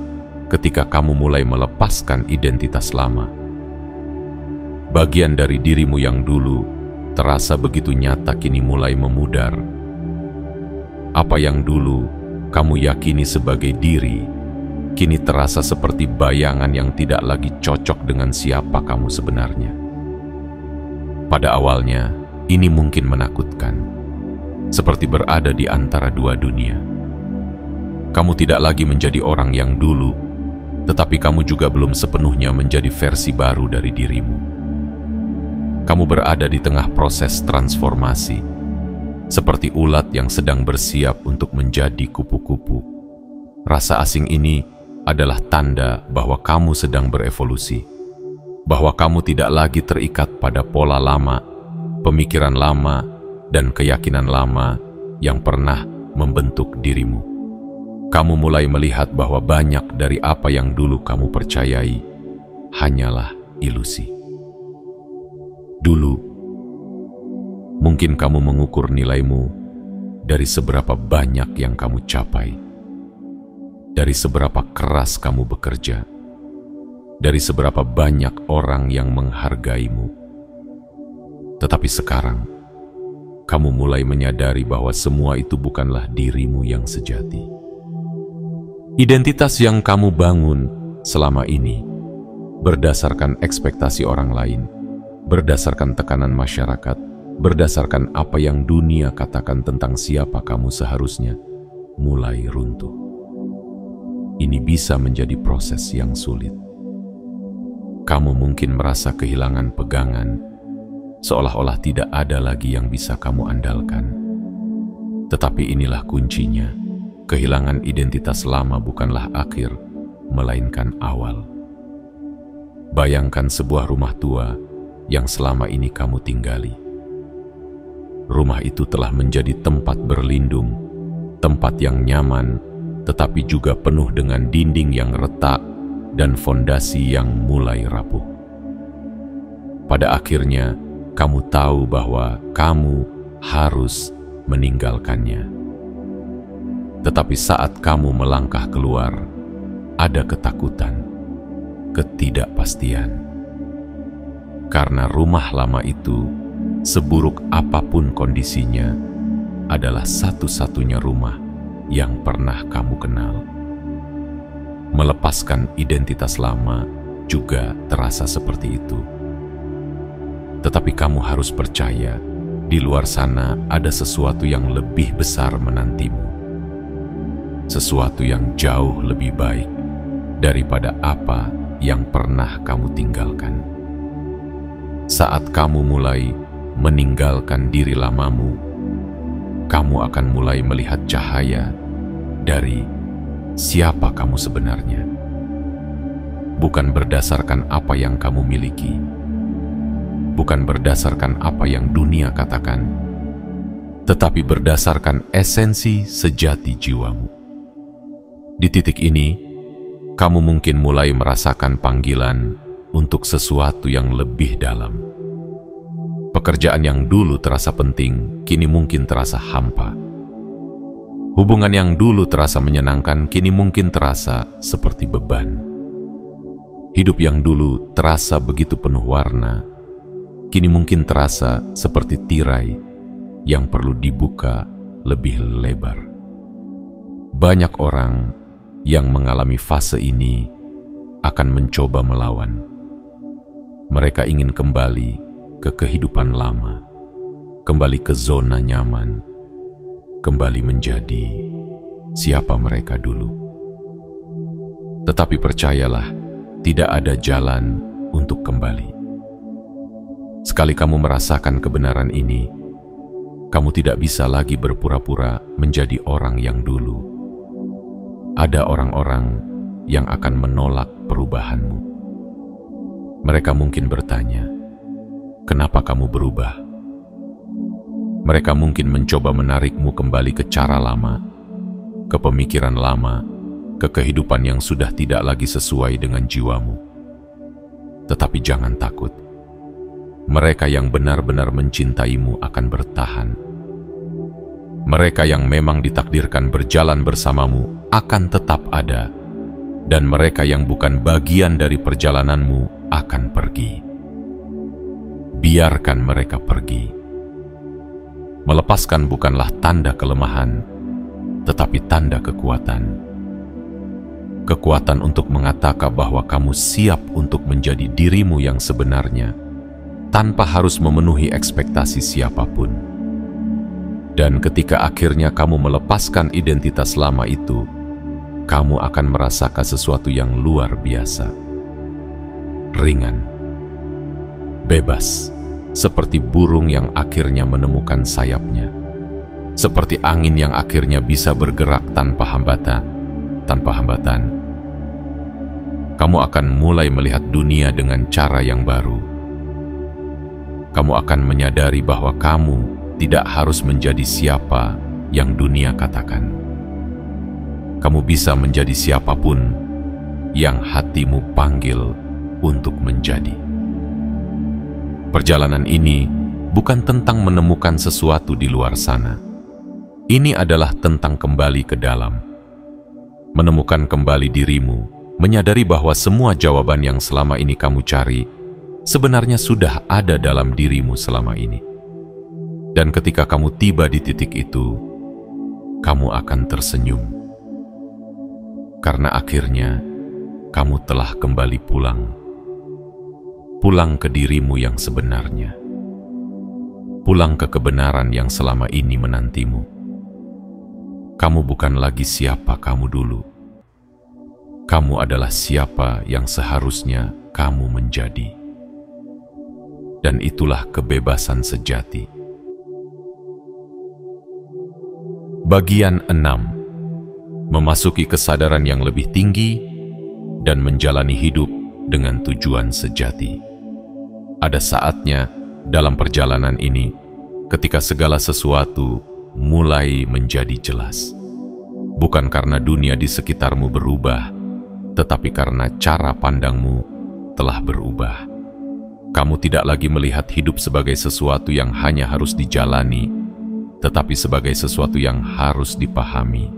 S1: ketika kamu mulai melepaskan identitas lama. Bagian dari dirimu yang dulu terasa begitu nyata kini mulai memudar. Apa yang dulu kamu yakini sebagai diri, kini terasa seperti bayangan yang tidak lagi cocok dengan siapa kamu sebenarnya. Pada awalnya, ini mungkin menakutkan, seperti berada di antara dua dunia. Kamu tidak lagi menjadi orang yang dulu, tetapi kamu juga belum sepenuhnya menjadi versi baru dari dirimu. Kamu berada di tengah proses transformasi, seperti ulat yang sedang bersiap untuk menjadi kupu-kupu. Rasa asing ini adalah tanda bahwa kamu sedang berevolusi, bahwa kamu tidak lagi terikat pada pola lama, pemikiran lama, dan keyakinan lama yang pernah membentuk dirimu. Kamu mulai melihat bahwa banyak dari apa yang dulu kamu percayai hanyalah ilusi. Dulu, mungkin kamu mengukur nilaimu dari seberapa banyak yang kamu capai, dari seberapa keras kamu bekerja, dari seberapa banyak orang yang menghargaimu. Tetapi sekarang, kamu mulai menyadari bahwa semua itu bukanlah dirimu yang sejati. Identitas yang kamu bangun selama ini berdasarkan ekspektasi orang lain, berdasarkan tekanan masyarakat, berdasarkan apa yang dunia katakan tentang siapa kamu seharusnya, mulai runtuh. Ini bisa menjadi proses yang sulit. Kamu mungkin merasa kehilangan pegangan, seolah-olah tidak ada lagi yang bisa kamu andalkan. Tetapi inilah kuncinya. Kehilangan identitas lama bukanlah akhir, melainkan awal. Bayangkan sebuah rumah tua yang selama ini kamu tinggali. Rumah itu telah menjadi tempat berlindung, tempat yang nyaman, tetapi juga penuh dengan dinding yang retak dan fondasi yang mulai rapuh. Pada akhirnya, kamu tahu bahwa kamu harus meninggalkannya. Tetapi saat kamu melangkah keluar, ada ketakutan, ketidakpastian. Karena rumah lama itu, seburuk apapun kondisinya, adalah satu-satunya rumah yang pernah kamu kenal. Melepaskan identitas lama juga terasa seperti itu. Tetapi kamu harus percaya, di luar sana ada sesuatu yang lebih besar menantimu. sesuatu yang jauh lebih baik daripada apa yang pernah kamu tinggalkan. Saat kamu mulai meninggalkan diri lamamu, kamu akan mulai melihat cahaya dari siapa kamu sebenarnya. Bukan berdasarkan apa yang kamu miliki, bukan berdasarkan apa yang dunia katakan, tetapi berdasarkan esensi sejati jiwamu. Di titik ini, kamu mungkin mulai merasakan panggilan untuk sesuatu yang lebih dalam. Pekerjaan yang dulu terasa penting, kini mungkin terasa hampa. Hubungan yang dulu terasa menyenangkan, kini mungkin terasa seperti beban. Hidup yang dulu terasa begitu penuh warna, kini mungkin terasa seperti tirai yang perlu dibuka lebih lebar. Banyak orang yang mengalami fase ini akan mencoba melawan. Mereka ingin kembali ke kehidupan lama, kembali ke zona nyaman, kembali menjadi siapa mereka dulu. Tetapi percayalah, tidak ada jalan untuk kembali. Sekali kamu merasakan kebenaran ini, kamu tidak bisa lagi berpura-pura menjadi orang yang dulu. Ada orang-orang yang akan menolak perubahanmu. Mereka mungkin bertanya, "Kenapa kamu berubah?" Mereka mungkin mencoba menarikmu kembali ke cara lama, ke pemikiran lama, ke kehidupan yang sudah tidak lagi sesuai dengan jiwamu. Tetapi jangan takut. Mereka yang benar-benar mencintaimu akan bertahan. Mereka yang memang ditakdirkan berjalan bersamamu akan tetap ada, dan mereka yang bukan bagian dari perjalananmu akan pergi. Biarkan mereka pergi. Melepaskan bukanlah tanda kelemahan, tetapi tanda kekuatan. Kekuatan untuk mengatakan bahwa kamu siap untuk menjadi dirimu yang sebenarnya, tanpa harus memenuhi ekspektasi siapapun. Dan ketika akhirnya kamu melepaskan identitas lama itu, kamu akan merasakan sesuatu yang luar biasa. Ringan, bebas, seperti burung yang akhirnya menemukan sayapnya. Seperti angin yang akhirnya bisa bergerak tanpa hambatan. Kamu akan mulai melihat dunia dengan cara yang baru. Kamu akan menyadari bahwa kamu tidak harus menjadi siapa yang dunia katakan. Kamu bisa menjadi siapapun yang hatimu panggil untuk menjadi. Perjalanan ini bukan tentang menemukan sesuatu di luar sana. Ini adalah tentang kembali ke dalam. Menemukan kembali dirimu, menyadari bahwa semua jawaban yang selama ini kamu cari sebenarnya sudah ada dalam dirimu selama ini. Dan ketika kamu tiba di titik itu, kamu akan tersenyum. Karena akhirnya, kamu telah kembali pulang. Pulang ke dirimu yang sebenarnya. Pulang ke kebenaran yang selama ini menantimu. Kamu bukan lagi siapa kamu dulu. Kamu adalah siapa yang seharusnya kamu menjadi. Dan itulah kebebasan sejati. Bagian 6. Memasuki kesadaran yang lebih tinggi dan menjalani hidup dengan tujuan sejati. Ada saatnya dalam perjalanan ini ketika segala sesuatu mulai menjadi jelas. Bukan karena dunia di sekitarmu berubah, tetapi karena cara pandangmu telah berubah. Kamu tidak lagi melihat hidup sebagai sesuatu yang hanya harus dijalani, tetapi sebagai sesuatu yang harus dipahami,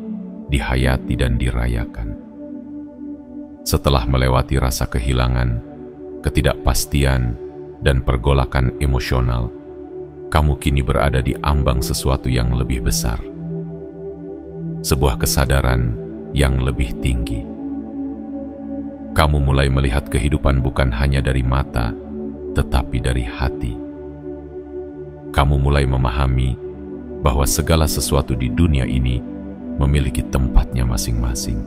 S1: dihayati dan dirayakan. Setelah melewati rasa kehilangan, ketidakpastian, dan pergolakan emosional, kamu kini berada di ambang sesuatu yang lebih besar. Sebuah kesadaran yang lebih tinggi. Kamu mulai melihat kehidupan bukan hanya dari mata, tetapi dari hati. Kamu mulai memahami bahwa segala sesuatu di dunia ini memiliki tempatnya masing-masing.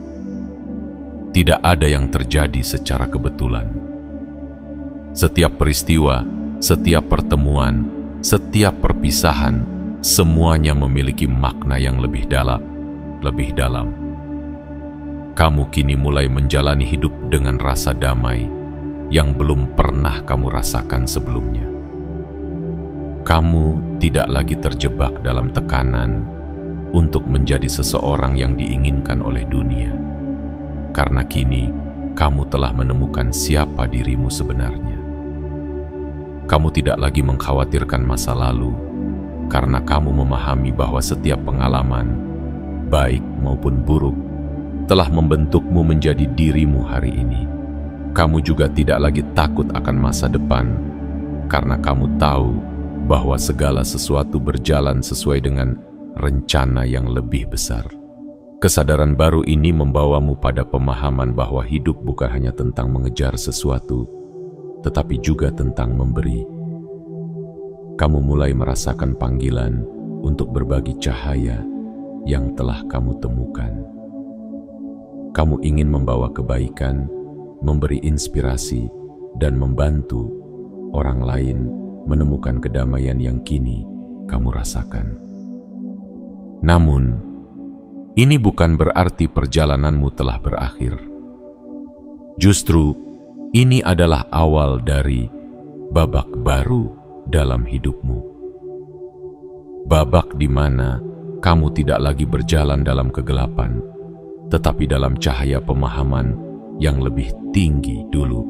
S1: Tidak ada yang terjadi secara kebetulan. Setiap peristiwa, setiap pertemuan, setiap perpisahan, semuanya memiliki makna yang lebih dalam. Kamu kini mulai menjalani hidup dengan rasa damai yang belum pernah kamu rasakan sebelumnya. Kamu tidak lagi terjebak dalam tekanan untuk menjadi seseorang yang diinginkan oleh dunia, karena kini kamu telah menemukan siapa dirimu sebenarnya. Kamu tidak lagi mengkhawatirkan masa lalu, karena kamu memahami bahwa setiap pengalaman, baik maupun buruk, telah membentukmu menjadi dirimu hari ini. Kamu juga tidak lagi takut akan masa depan, karena kamu tahu bahwa segala sesuatu berjalan sesuai dengan rencana yang lebih besar. Kesadaran baru ini membawamu pada pemahaman bahwa hidup bukan hanya tentang mengejar sesuatu, tetapi juga tentang memberi. Kamu mulai merasakan panggilan untuk berbagi cahaya yang telah kamu temukan. Kamu ingin membawa kebaikan, memberi inspirasi, dan membantu orang lain menemukan kedamaian yang kini kamu rasakan. Namun, ini bukan berarti perjalananmu telah berakhir. Justru, ini adalah awal dari babak baru dalam hidupmu. Babak di mana kamu tidak lagi berjalan dalam kegelapan, tetapi dalam cahaya pemahaman yang lebih tinggi dulu.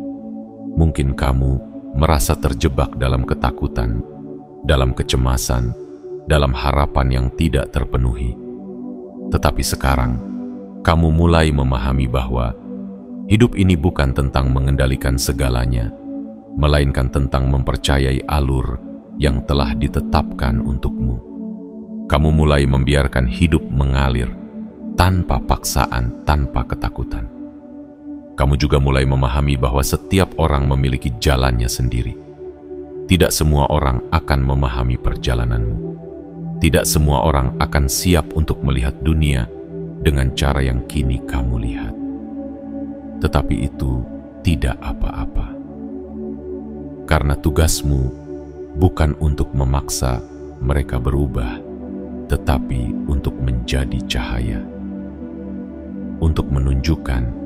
S1: Mungkin kamu merasa terjebak dalam ketakutan, dalam kecemasan, dalam harapan yang tidak terpenuhi. Tetapi sekarang, kamu mulai memahami bahwa hidup ini bukan tentang mengendalikan segalanya, melainkan tentang mempercayai alur yang telah ditetapkan untukmu. Kamu mulai membiarkan hidup mengalir tanpa paksaan, tanpa ketakutan. Kamu juga mulai memahami bahwa setiap orang memiliki jalannya sendiri. Tidak semua orang akan memahami perjalananmu. Tidak semua orang akan siap untuk melihat dunia dengan cara yang kini kamu lihat. Tetapi itu tidak apa-apa. Karena tugasmu bukan untuk memaksa mereka berubah, tetapi untuk menjadi cahaya. Untuk menunjukkan,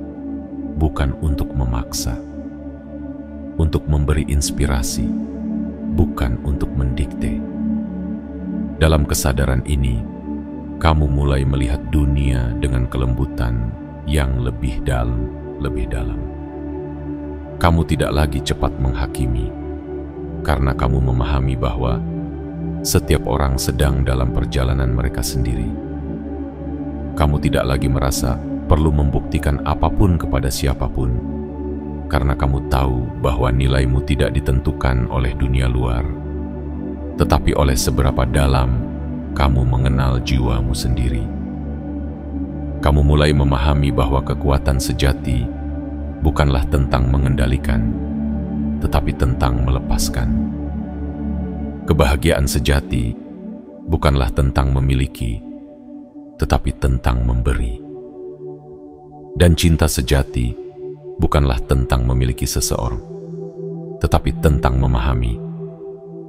S1: bukan untuk memaksa. Untuk memberi inspirasi, bukan untuk mendikte. Dalam kesadaran ini, kamu mulai melihat dunia dengan kelembutan yang lebih dalam. Kamu tidak lagi cepat menghakimi, karena kamu memahami bahwa setiap orang sedang dalam perjalanan mereka sendiri. Kamu tidak lagi merasa perlu membuktikan apapun kepada siapapun, karena kamu tahu bahwa nilaimu tidak ditentukan oleh dunia luar, tetapi oleh seberapa dalam kamu mengenal jiwamu sendiri. Kamu mulai memahami bahwa kekuatan sejati bukanlah tentang mengendalikan, tetapi tentang melepaskan. Kebahagiaan sejati bukanlah tentang memiliki, tetapi tentang memberi. Dan cinta sejati bukanlah tentang memiliki seseorang, tetapi tentang memahami,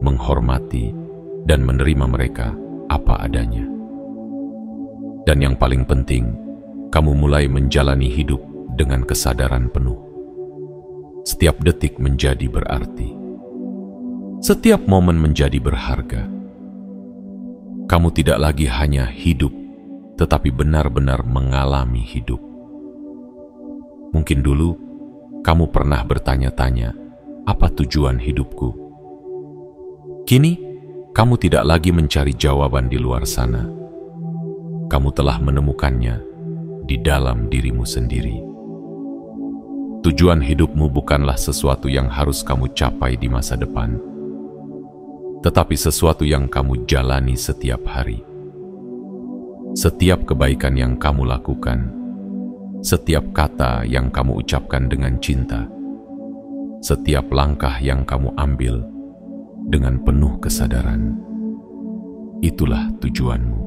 S1: menghormati, dan menerima mereka apa adanya. Dan yang paling penting, kamu mulai menjalani hidup dengan kesadaran penuh. Setiap detik menjadi berarti. Setiap momen menjadi berharga. Kamu tidak lagi hanya hidup, tetapi benar-benar mengalami hidup. Mungkin dulu, kamu pernah bertanya-tanya, apa tujuan hidupku? Kini, kamu tidak lagi mencari jawaban di luar sana. Kamu telah menemukannya di dalam dirimu sendiri. Tujuan hidupmu bukanlah sesuatu yang harus kamu capai di masa depan, tetapi sesuatu yang kamu jalani setiap hari. Setiap kebaikan yang kamu lakukan, setiap kata yang kamu ucapkan dengan cinta, setiap langkah yang kamu ambil dengan penuh kesadaran, itulah tujuanmu.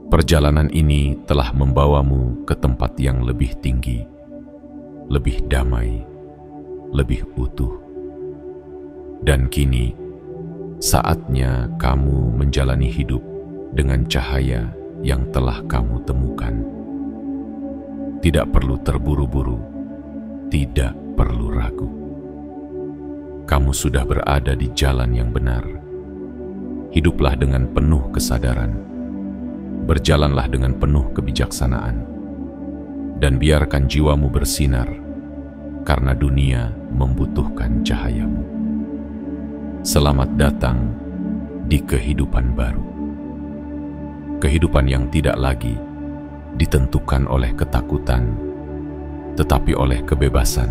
S1: Perjalanan ini telah membawamu ke tempat yang lebih tinggi, lebih damai, lebih utuh. Dan kini, saatnya kamu menjalani hidup dengan cahaya yang telah kamu temukan. Tidak perlu terburu-buru, tidak perlu ragu. Kamu sudah berada di jalan yang benar. Hiduplah dengan penuh kesadaran. Berjalanlah dengan penuh kebijaksanaan, dan biarkan jiwamu bersinar, karena dunia membutuhkan cahayamu. Selamat datang di kehidupan baru. Kehidupan yang tidak lagi ditentukan oleh ketakutan, tetapi oleh kebebasan.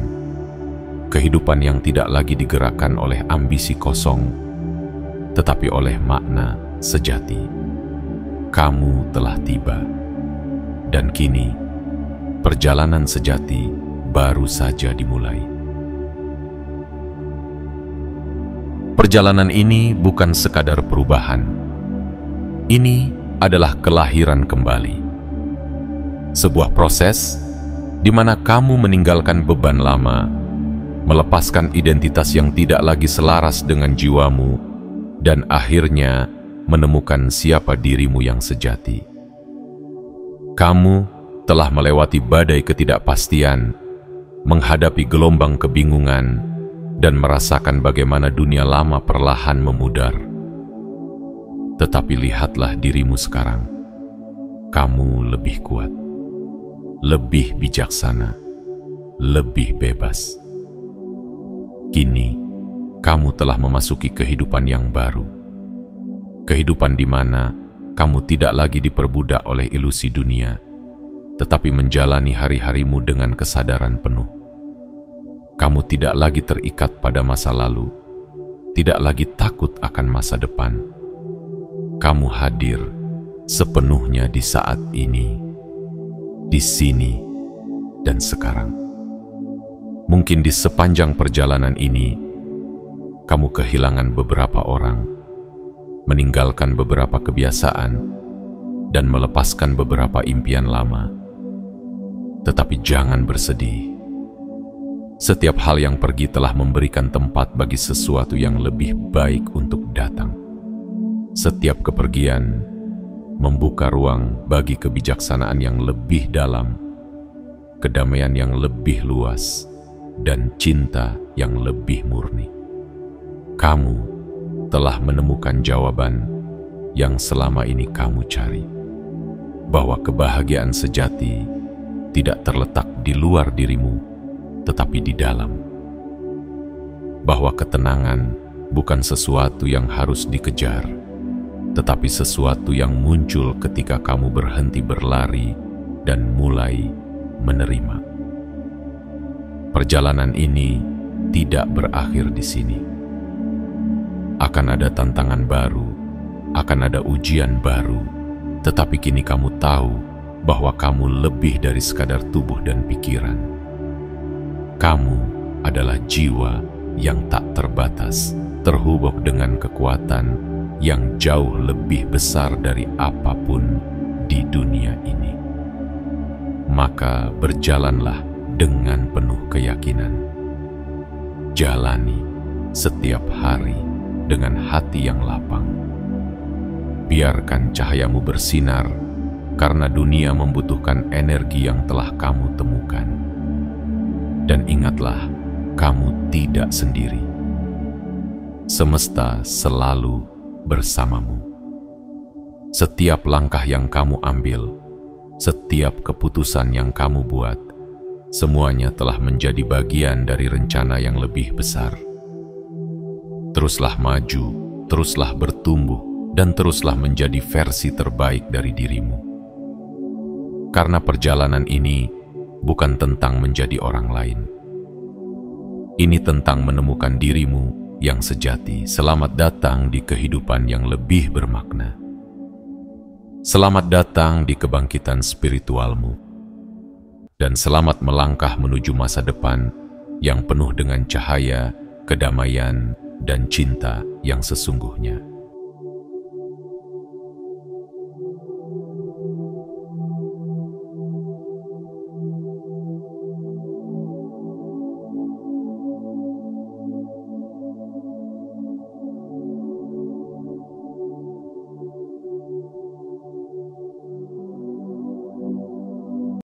S1: Kehidupan yang tidak lagi digerakkan oleh ambisi kosong, tetapi oleh makna sejati. Kamu telah tiba, dan kini perjalanan sejati baru saja dimulai. Perjalanan ini bukan sekadar perubahan. Ini adalah kelahiran kembali. Sebuah proses di mana kamu meninggalkan beban lama, melepaskan identitas yang tidak lagi selaras dengan jiwamu, dan akhirnya menemukan siapa dirimu yang sejati. Kamu telah melewati badai ketidakpastian, menghadapi gelombang kebingungan, dan merasakan bagaimana dunia lama perlahan memudar. Tetapi lihatlah dirimu sekarang. Kamu lebih kuat, lebih bijaksana, lebih bebas. Kini, kamu telah memasuki kehidupan yang baru. Kehidupan di mana kamu tidak lagi diperbudak oleh ilusi dunia, tetapi menjalani hari-harimu dengan kesadaran penuh. Kamu tidak lagi terikat pada masa lalu, tidak lagi takut akan masa depan. Kamu hadir sepenuhnya di saat ini, di sini, dan sekarang. Mungkin di sepanjang perjalanan ini, kamu kehilangan beberapa orang, meninggalkan beberapa kebiasaan, dan melepaskan beberapa impian lama. Tetapi jangan bersedih. Setiap hal yang pergi telah memberikan tempat bagi sesuatu yang lebih baik untuk datang. Setiap kepergian membuka ruang bagi kebijaksanaan yang lebih dalam, kedamaian yang lebih luas, dan cinta yang lebih murni. Kamu telah menemukan jawaban yang selama ini kamu cari, bahwa kebahagiaan sejati tidak terletak di luar dirimu, tetapi di dalam. Bahwa ketenangan bukan sesuatu yang harus dikejar, tetapi sesuatu yang muncul ketika kamu berhenti berlari dan mulai menerima. Perjalanan ini tidak berakhir di sini. Akan ada tantangan baru, akan ada ujian baru, tetapi kini kamu tahu bahwa kamu lebih dari sekadar tubuh dan pikiran. Kamu adalah jiwa yang tak terbatas, terhubung dengan kekuatan yang jauh lebih besar dari apapun di dunia ini. Maka berjalanlah dengan penuh keyakinan. Jalani setiap hari dengan hati yang lapang. Biarkan cahayamu bersinar, karena dunia membutuhkan energi yang telah kamu temukan. Dan ingatlah, kamu tidak sendiri. Semesta selalu bersamamu. Setiap langkah yang kamu ambil, setiap keputusan yang kamu buat, semuanya telah menjadi bagian dari rencana yang lebih besar. Teruslah maju, teruslah bertumbuh, dan teruslah menjadi versi terbaik dari dirimu. Karena perjalanan ini bukan tentang menjadi orang lain. Ini tentang menemukan dirimu yang sejati. Selamat datang di kehidupan yang lebih bermakna. Selamat datang di kebangkitan spiritualmu. Dan selamat melangkah menuju masa depan yang penuh dengan cahaya, kedamaian, dan cinta yang sesungguhnya.